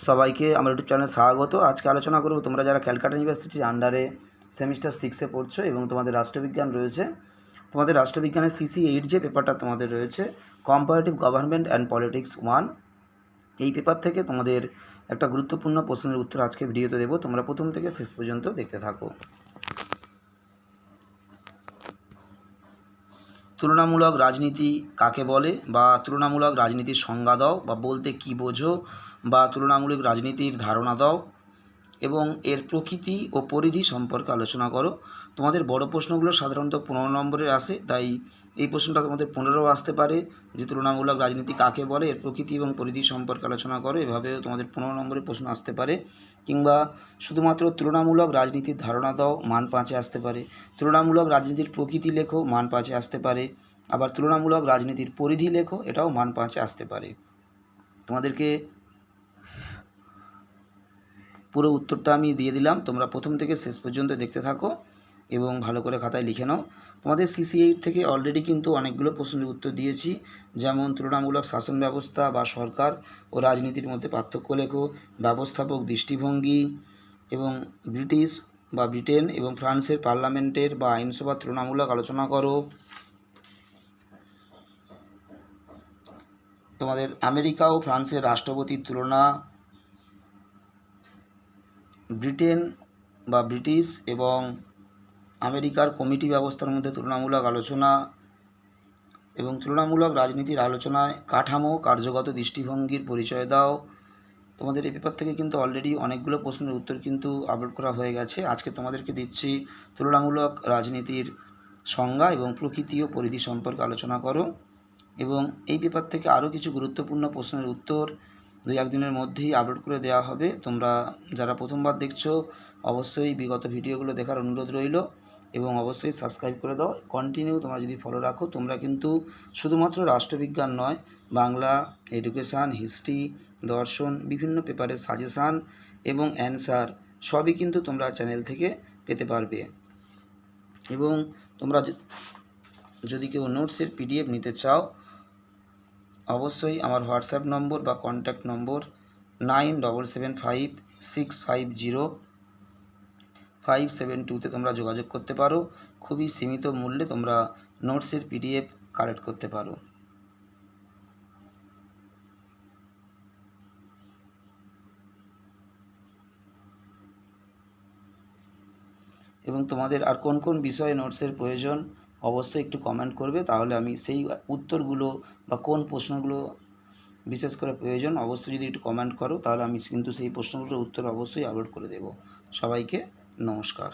সবাইকে আমার ইউটিউব চ্যানেলে স্বাগত। আজকে আলোচনা করব তোমরা যারা ক্যালকাটা ইউনিভার্সিটির আন্ডারে সেমিস্টার 6-এ পড়ছো এবং তোমাদের রাষ্ট্রবিজ্ঞান রয়েছে, তোমাদের রাষ্ট্রবিজ্ঞানের CC8 যে পেপারটা তোমাদের রয়েছে, কম্পারেটিভ গভর্নমেন্ট অ্যান্ড পলিটিক্স 1, এই পেপার থেকে তোমাদের একটা গুরুত্বপূর্ণ প্রশ্নের উত্তর আজকে ভিডিওতে দেবো। তোমরা প্রথম থেকে শেষ পর্যন্ত দেখতে থাকো। তুলনামূলক রাজনীতি কাকে বলে, বা তুলনামূলক রাজনীতির সংজ্ঞা দাও, বা বলতে কী বোঝো, বা তুলনামূলক রাজনীতির ধারণা দাও এবং এর প্রকৃতি ও পরিধি সম্পর্কে আলোচনা করো। তোমাদের বড় প্রশ্নগুলো সাধারণত 15 নম্বরের আসে, তাই এই প্রশ্নটা তোমাদের 15ও আসতে পারে যে তুলনামূলক রাজনীতি কাকে বলে, এর প্রকৃতি এবং পরিধি সম্পর্কে আলোচনা করো। এভাবেও তোমাদের 15 নম্বরের প্রশ্ন আসতে পারে। কিংবা শুধুমাত্র তুলনামূলক রাজনীতির ধারণা দাও, মান 5-এ আসতে পারে। তুলনামূলক রাজনীতির প্রকৃতি লেখো, মান 5-এ আসতে পারে। আবার তুলনামূলক রাজনীতির পরিধি লেখো, এটাও মান 5-এ আসতে পারে। তোমাদেরকে পুরো উত্তরটা আমি দিয়ে দিলাম, তোমরা প্রথম থেকে শেষ পর্যন্ত দেখতে থাকো এবং ভালো করে খাতায় লিখে নাও। তোমাদের CC8 থেকে অলরেডি কিন্তু অনেকগুলো প্রশ্নের উত্তর দিয়েছি, যেমন তুলনামূলক শাসন ব্যবস্থা বা সরকার ও রাজনীতির মধ্যে পার্থক্য লেখো, ব্যবস্থাপক দৃষ্টিভঙ্গি এবং ব্রিটিশ বা ব্রিটেন এবং ফ্রান্সের পার্লামেন্টের বা আইনসভার তুলনামূলক আলোচনা করো। তোমাদের আমেরিকা ও ফ্রান্সের রাষ্ট্রপতির তুলনা, ব্রিটেন বা ব্রিটিশ এবং আমেরিকার কমিটি ব্যবস্থার মধ্যে তুলনামূলক আলোচনা এবং তুলনামূলক রাজনীতির আলোচনায় কাঠামো কার্যগত দৃষ্টিভঙ্গির পরিচয় দাও। তোমাদের এই পেপার থেকে কিন্তু অলরেডি অনেকগুলো প্রশ্নের উত্তর কিন্তু আপলোড করা হয়ে গেছে। আজকে তোমাদেরকে দিচ্ছি তুলনামূলক রাজনীতির সংজ্ঞা এবং প্রকৃতি ও পরিধি সম্পর্কে আলোচনা করো। এবং এই পেপার থেকে আরও কিছু গুরুত্বপূর্ণ প্রশ্নের উত্তর 2-1 দিনের মধ্যেই আপলোড করে দেওয়া হবে। তোমরা যারা প্রথমবার দেখছো অবশ্যই বিগত ভিডিওগুলো দেখার অনুরোধ রইল এবং অবশ্যই সাবস্ক্রাইব করে দাও। কন্টিনিউ তোমরা যদি ফলো রাখো, তোমরা কিন্তু শুধুমাত্র রাষ্ট্রবিজ্ঞান নয়, বাংলা, এডুকেশান, হিস্ট্রি, দর্শন, বিভিন্ন পেপারের সাজেশান এবং অ্যান্সার সবই কিন্তু তোমরা চ্যানেল থেকে পেতে পারবে। এবং তোমরা যদি কেউ নোটসের PDF নিতে চাও, অবশ্যই আমার হোয়াটসঅ্যাপ নম্বর বা কন্ট্যাক্ট নম্বর 9775650572-তে তোমরা যোগাযোগ করতে পারো। খুবই সীমিত মূল্যে তোমরা নোটসের PDF কালেক্ট করতে পারো। এবং তোমাদের আর কোন কোন বিষয়ে নোটসের প্রয়োজন অবশ্যই একটু কমেন্ট করবে, তাহলে আমি সেই উত্তরগুলো বা কোন প্রশ্নগুলো বিশেষ করে প্রয়োজন অবশ্যই যদি একটু কমেন্ট করো, তাহলে আমি কিন্তু সেই প্রশ্নগুলোর উত্তর অবশ্যই আপলোড করে দেব। সবাইকে নমস্কার।